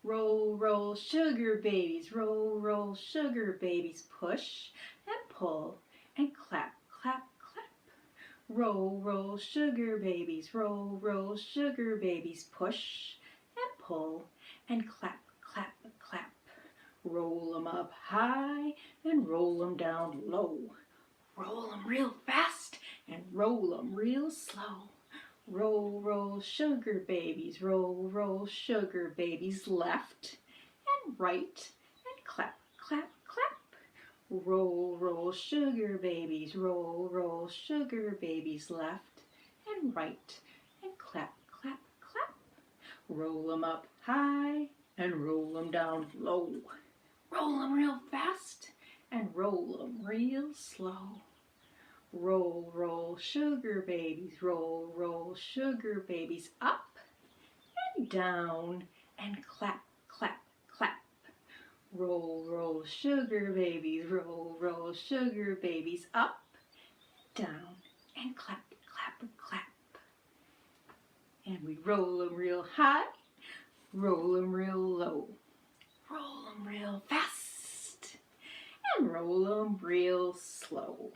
Roll, roll, sugar babies, roll, sugar babies. Push and pull and clap, clap, clap. Roll, sugar babies, roll, sugar babies. Push and pull and clap, clap, clap. Roll 'em up high and roll 'em down low. Roll 'em real fast and roll 'em real slow. Roll, sugar babies, roll, sugar babies. Left and right and clap, clap, clap. Roll, sugar babies, roll, sugar babies. Left and right and clap, clap, clap. Roll 'em up high and roll 'em down low. Roll 'em real fast and roll 'em real slow. Roll, sugar babies, roll, sugar babies. Up and down and clap, clap, clap. Roll, sugar babies, roll, sugar babies. Up, down and clap, clap, clap. And we roll 'em real high, roll 'em real low. Roll 'em real fast and roll 'em real slow.